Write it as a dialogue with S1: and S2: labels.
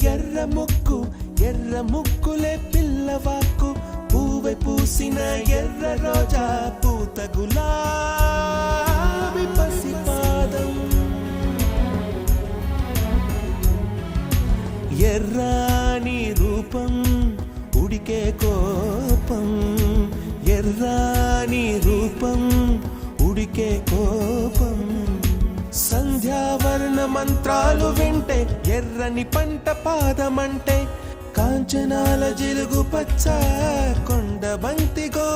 S1: ఎర్ర ముక్కు ఎర్ర ముక్కులే పిల్లవాకు పూవై పూసిన ఎర్ర రోజా పూత గులాబీ పసిపాదం ఎర్రాని రూపం ఉడికే కోపం ఎర్రాని రూపం ఉడికే కోపం సంధ్యావర్ణ మంత్రాలు వింటే ఎర్రని పంట పాదమంటే కాంచనాల జిలుగు పచ్చ కొండ బంతి గో